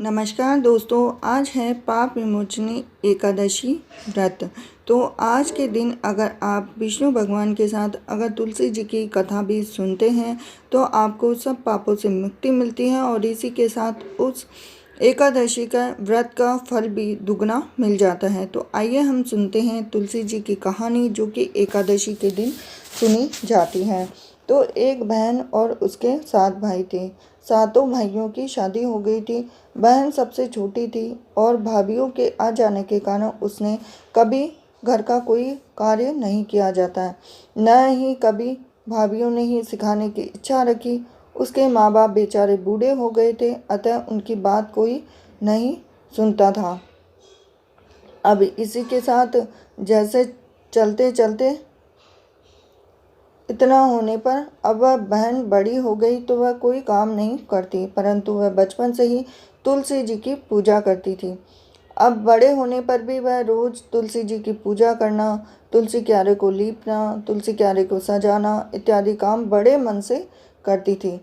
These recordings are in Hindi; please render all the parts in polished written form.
नमस्कार दोस्तों, आज है पाप विमोचनी एकादशी व्रत। तो आज के दिन अगर आप विष्णु भगवान के साथ अगर तुलसी जी की कथा भी सुनते हैं तो आपको सब पापों से मुक्ति मिलती है और इसी के साथ उस एकादशी का व्रत का फल भी दुगना मिल जाता है। तो आइए हम सुनते हैं तुलसी जी की कहानी जो कि एकादशी के दिन सुनी जाती है। तो एक बहन और उसके 7 भाई थे। सातों भाइयों की शादी हो गई थी। बहन सबसे छोटी थी और भाभीियों के आ जाने के कारण उसने कभी घर का कोई कार्य नहीं किया जाता है, न ही कभी भाभीियों ने ही सिखाने की इच्छा रखी। उसके माँ बाप बेचारे बूढ़े हो गए थे, अतः उनकी बात कोई नहीं सुनता था। अब इसी के साथ जैसे चलते चलते इतना होने पर अब वह बहन बड़ी हो गई तो वह कोई काम नहीं करती, परंतु वह बचपन से ही तुलसी जी की पूजा करती थी। अब बड़े होने पर भी वह रोज तुलसी जी की पूजा करना, तुलसी क्यारे को लीपना, तुलसी क्यारे को सजाना इत्यादि काम बड़े मन से करती थी।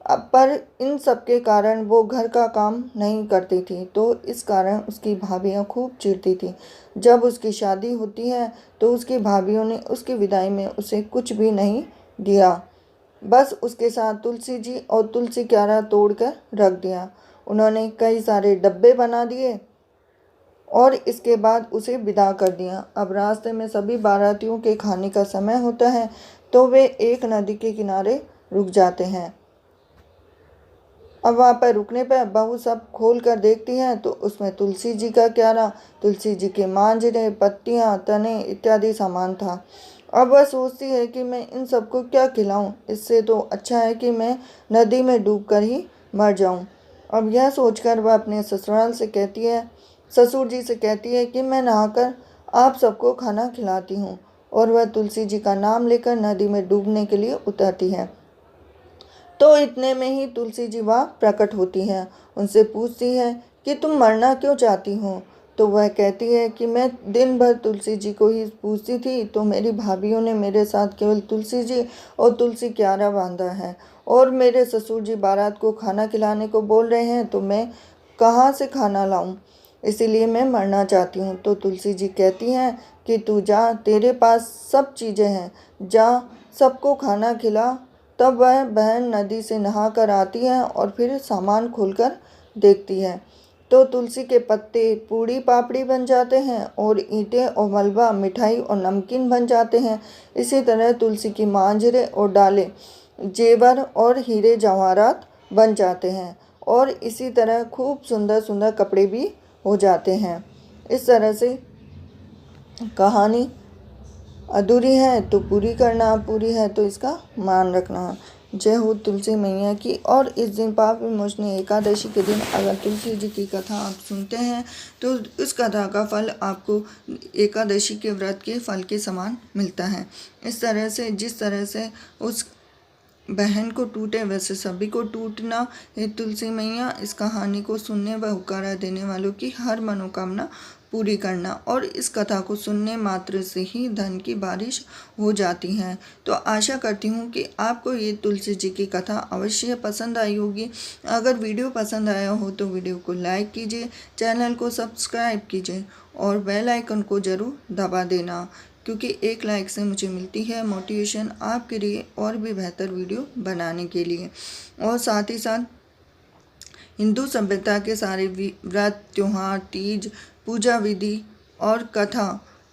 अब पर इन सब के कारण वो घर का काम नहीं करती थी, तो इस कारण उसकी भाभीयाँ खूब चिढ़ती थी। जब उसकी शादी होती है तो उसकी भाभीयों ने उसकी विदाई में उसे कुछ भी नहीं दिया, बस उसके साथ तुलसी जी और तुलसी क्यारा तोड़ कर रख दिया। उन्होंने कई सारे डब्बे बना दिए और इसके बाद उसे विदा कर दिया। अब रास्ते में सभी बारातियों के खाने का समय होता है तो वे एक नदी के किनारे रुक जाते हैं। अब वहाँ पर रुकने पर बहू सब खोल कर देखती है तो उसमें तुलसी जी का क्यारा, तुलसी जी के मांजरे, पत्तियाँ, तने इत्यादि सामान था। अब वह सोचती है कि मैं इन सबको क्या खिलाऊं, इससे तो अच्छा है कि मैं नदी में डूबकर ही मर जाऊं। अब यह सोचकर वह अपने ससुराल से कहती है, ससुर जी से कहती है कि मैं नहाकर आप सबको खाना खिलाती हूँ, और वह तुलसी जी का नाम लेकर नदी में डूबने के लिए उतरती है। तो इतने में ही तुलसी जी वहाँ प्रकट होती है। उनसे पूछती है कि तुम मरना क्यों चाहती हो। तो वह कहती है कि मैं दिन भर तुलसी जी को ही पूछती थी, तो मेरी भाभीियों ने मेरे साथ केवल तुलसी जी और तुलसी क्यारा बांधा है, और मेरे ससुर जी बारात को खाना खिलाने को बोल रहे हैं, तो मैं कहाँ से खाना लाऊं, इसीलिए मैं मरना चाहती हूँ। तो तुलसी जी कहती हैं कि तू जा, तेरे पास सब चीज़ें हैं, जा सबको खाना खिला। तब वह बहन नदी से नहा कर आती है और फिर सामान खोलकर देखती है तो तुलसी के पत्ते पूड़ी पापड़ी बन जाते हैं और ईंटें और मलबा मिठाई और नमकीन बन जाते हैं। इसी तरह तुलसी की मांजरे और डाले जेवर और हीरे जवाहरात बन जाते हैं, और इसी तरह खूब सुंदर सुंदर कपड़े भी हो जाते हैं। इस तरह से कहानी अधूरी है तो पूरी करना, पूरी है तो इसका मान रखना। जय हो तुलसी मैया की। और इस दिन पाप विमोचनी एकादशी के दिन अगर तुलसी जी की कथा आप सुनते हैं तो उस कथा का फल आपको एकादशी के व्रत के फल के समान मिलता है। इस तरह से जिस तरह से उस बहन को टूटे वैसे सभी को टूटना। हे तुलसी मैया, इस कहानी को सुनने व हुक्कारा देने वालों की हर मनोकामना पूरी करना। और इस कथा को सुनने मात्र से ही धन की बारिश हो जाती है। तो आशा करती हूँ कि आपको ये तुलसी जी की कथा अवश्य पसंद आई होगी। अगर वीडियो पसंद आया हो तो वीडियो को लाइक कीजिए, चैनल को सब्सक्राइब कीजिए और बेल आइकन को ज़रूर दबा देना, क्योंकि एक लाइक से मुझे मिलती है मोटिवेशन आपके लिए और भी बेहतर वीडियो बनाने के लिए। और साथ ही साथ हिंदू सभ्यता के सारे व्रत, त्योहार, तीज, पूजा विधि और कथा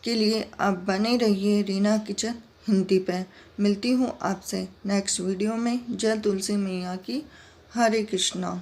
के लिए आप बने रहिए रीना किचन हिंदी पे। मिलती हूँ आपसे नेक्स्ट वीडियो में। जय तुलसी मैया की। हरे कृष्णा।